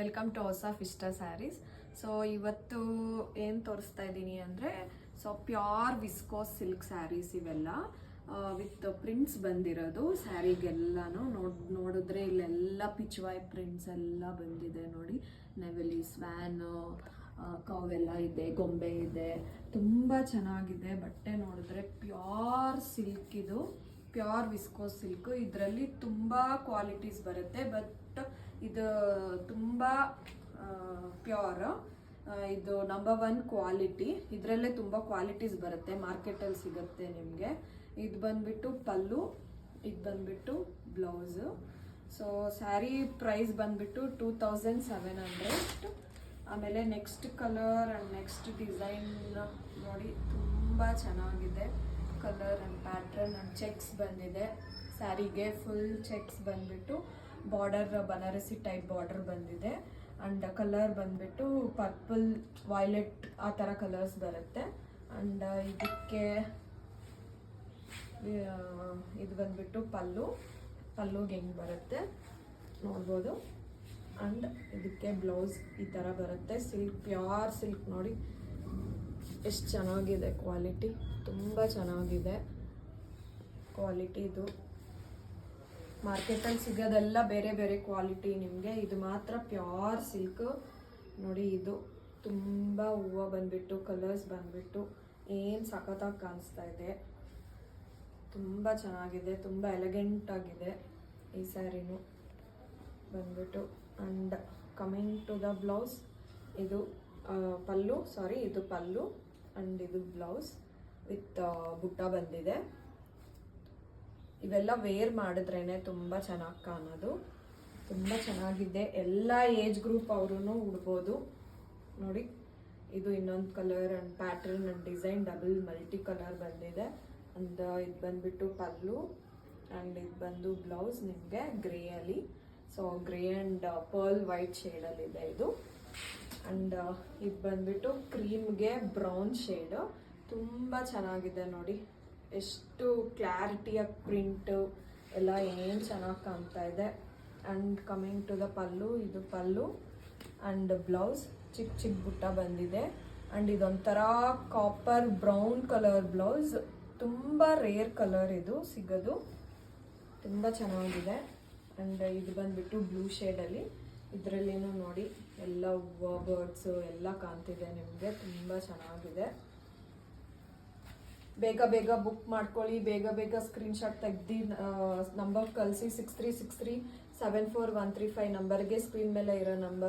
Welcome to ಹೊಸ ಫಿಸ್ಟಾ saris. So ಇವತ್ತು ಏನು ತೋರಿಸ್ತಾ ಇದ್ದೀನಿ ಅಂದರೆ ಪ್ಯೂರ್ ವಿಸ್ಕೋಸ್ ಸಿಲ್ಕ್ ಸ್ಯಾರೀಸ್ ಇವೆಲ್ಲ ವಿತ್ ಪ್ರಿಂಟ್ಸ್ ಬಂದಿರೋದು ಸ್ಯಾರಿಗೆಲ್ಲನೂ ನೋಡಿದ್ರೆ ಇಲ್ಲೆಲ್ಲ ಪಿಚ್ವಾಯ್ ಪ್ರಿಂಟ್ಸ್ ಎಲ್ಲ ಬಂದಿದೆ ನೋಡಿ. ನೆವಲಿ ಸ್ವ್ಯಾನು ಕವೆಲ್ಲ ಇದೆ, ಗೊಂಬೆ ಇದೆ, ತುಂಬ ಚೆನ್ನಾಗಿದೆ. ಬಟ್ಟೆ ನೋಡಿದ್ರೆ ಪ್ಯೂರ್ ಸಿಲ್ಕ್, ಇದು ಪ್ಯೂರ್ ವಿಸ್ಕೋಸ್ ಸಿಲ್ಕ್. ಇದರಲ್ಲಿ ತುಂಬ ಕ್ವಾಲಿಟೀಸ್ ಬರುತ್ತೆ, ಬಟ್ ಇದು ತುಂಬ ಪ್ಯೂರ್. ಇದು ನಂಬರ್ 1 ಕ್ವಾಲಿಟಿ. ಇದರಲ್ಲೇ ತುಂಬ ಕ್ವಾಲಿಟೀಸ್ ಬರುತ್ತೆ, ಮಾರ್ಕೆಟಲ್ಲಿ ಸಿಗುತ್ತೆ ನಿಮಗೆ. ಇದು ಬಂದ್ಬಿಟ್ಟು ಪಲ್ಲು, ಇದು ಬಂದ್ಬಿಟ್ಟು ಬ್ಲೌಸು. ಸೊ ಸ್ಯಾರಿ ಪ್ರೈಸ್ ಬಂದ್ಬಿಟ್ಟು 2700. ಆಮೇಲೆ next colour and next design ನೋಡಿ, ತುಂಬ ಚೆನ್ನಾಗಿದೆ. Colour and pattern and cheques ಬಂದಿದೆ ಸ್ಯಾರಿಗೆ. ಫುಲ್ ಚೆಕ್ಸ್ ಬಂದ್ಬಿಟ್ಟು ಬಾರ್ಡರ್ ಬನಾರಸಿ ಟೈಪ್ ಬಾರ್ಡರ್ ಬಂದಿದೆ. ಆ್ಯಂಡ್ ಕಲರ್ ಬಂದ್ಬಿಟ್ಟು ಪರ್ಪಲ್, ವೈಲೆಟ್ ಆ ಥರ ಕಲರ್ಸ್ ಬರುತ್ತೆ. ಆ್ಯಂಡ್ ಇದಕ್ಕೆ ಇದು ಬಂದ್ಬಿಟ್ಟು ಪಲ್ಲುಗೆ ಹೆಂಗೆ ಬರುತ್ತೆ ನೋಡ್ಬೋದು. ಆ್ಯಂಡ್ ಇದಕ್ಕೆ ಬ್ಲೌಸ್ ಈ ಥರ ಬರುತ್ತೆ. ಸಿಲ್ಕ್, ಪ್ಯೂರ್ ಸಿಲ್ಕ್ ನೋಡಿ ಎಷ್ಟು ಚೆನ್ನಾಗಿದೆ. ಕ್ವಾಲಿಟಿ ತುಂಬ ಚೆನ್ನಾಗಿದೆ ಕ್ವಾಲಿಟಿ. ಇದು ಮಾರ್ಕೆಟಲ್ಲಿ ಸಿಗೋದೆಲ್ಲ ಬೇರೆ ಬೇರೆ ಕ್ವಾಲಿಟಿ ನಿಮಗೆ, ಇದು ಮಾತ್ರ ಪ್ಯೂರ್ ಸಿಲ್ಕ್ ನೋಡಿ. ಇದು ತುಂಬ ಹೂವು ಬಂದ್ಬಿಟ್ಟು, ಕಲರ್ಸ್ ಬಂದ್ಬಿಟ್ಟು ಏನು ಸಖತ್ತಾಗಿ ಕಾಣಿಸ್ತಾ ಇದೆ. ತುಂಬ ಚೆನ್ನಾಗಿದೆ, ತುಂಬ ಎಲಿಗೆಂಟ್ ಆಗಿದೆ ಈ ಸ್ಯಾರಿನೂ ಬಂದ್ಬಿಟ್ಟು. And coming to the blouse, ಇದು ಇದು ಪಲ್ಲು ಆ್ಯಂಡ್ ಇದು ಬ್ಲೌಸ್ ವಿತ್ ಬುಟ್ಟ ಬಂದಿದೆ. ಇವೆಲ್ಲ ವೇರ್ ಮಾಡಿದ್ರೇ ತುಂಬ ಚೆನ್ನಾಗಿ ಕಾಣೋದು. ತುಂಬ ಚೆನ್ನಾಗಿದೆ, ಎಲ್ಲ ಏಜ್ ಗ್ರೂಪ್ ಅವರು ಉಡ್ಬೋದು ನೋಡಿ. ಇದು ಇನ್ನೊಂದು colour and pattern and design double multi colour ಬಂದಿದೆ. ಅಂಡ್ ಇದು ಬಂದ್ಬಿಟ್ಟು ಪಲ್ಲು ಆ್ಯಂಡ್ ಇದು ಬಂದು ಬ್ಲೌಸ್ ನಿಮಗೆ ಗ್ರೇಯಲ್ಲಿ. So grey and pearl white ಶೇಡಲ್ಲಿದೆ ಇದು. ಆ್ಯಂಡ್ ಇದು ಬಂದ್ಬಿಟ್ಟು ಕ್ರೀಮ್ಗೆ ಬ್ರೌನ್ ಶೇಡು. ತುಂಬ ಚೆನ್ನಾಗಿದೆ ನೋಡಿ, ಎಷ್ಟು ಕ್ಲಾರಿಟಿಯ ಪ್ರಿಂಟು ಎಲ್ಲ ಏನು ಚೆನ್ನಾಗಿ ಕಾಣ್ತಾ ಇದೆ. ಆ್ಯಂಡ್ ಕಮಿಂಗ್ ಟು ದ ಪಲ್ಲು, ಇದು ಪಲ್ಲು ಆ್ಯಂಡ್ ಬ್ಲೌಸ್ ಚಿಕ್ಕ ಚಿಕ್ಕ ಬುಟ್ಟ ಬಂದಿದೆ. ಆ್ಯಂಡ್ ಇದೊಂಥರ ಕಾಪರ್ ಬ್ರೌನ್ ಕಲರ್ ಬ್ಲೌಸ್. ತುಂಬ ರೇರ್ ಕಲರ್ ಇದು ಸಿಗೋದು, ತುಂಬ ಚೆನ್ನಾಗಿದೆ. ಆ್ಯಂಡ್ ಇದು ಬಂದ್ಬಿಟ್ಟು ಬ್ಲೂ ಶೇಡಲ್ಲಿ. ಇದರಲ್ಲಿನೂ ನೋಡಿ ಎಲ್ಲ ಹೂವು, ಬರ್ಡ್ಸು ಎಲ್ಲ ಕಾಣ್ತಿದೆ ನಿಮಗೆ. ತುಂಬ ಚೆನ್ನಾಗಿದೆ. ಬೇಗ ಬೇಗ ಬುಕ್ ಮಾಡ್ಕೊಳ್ಳಿ, ಬೇಗ ಬೇಗ ಸ್ಕ್ರೀನ್ಶಾಟ್ ತೆಗ್ದು ನಂಬರ್ ಕಳಿಸಿ. 636374 135 ನಂಬರ್ಗೆ, ಸ್ಕ್ರೀನ್ ಮೇಲೆ ಇರೋ ನಂಬರ್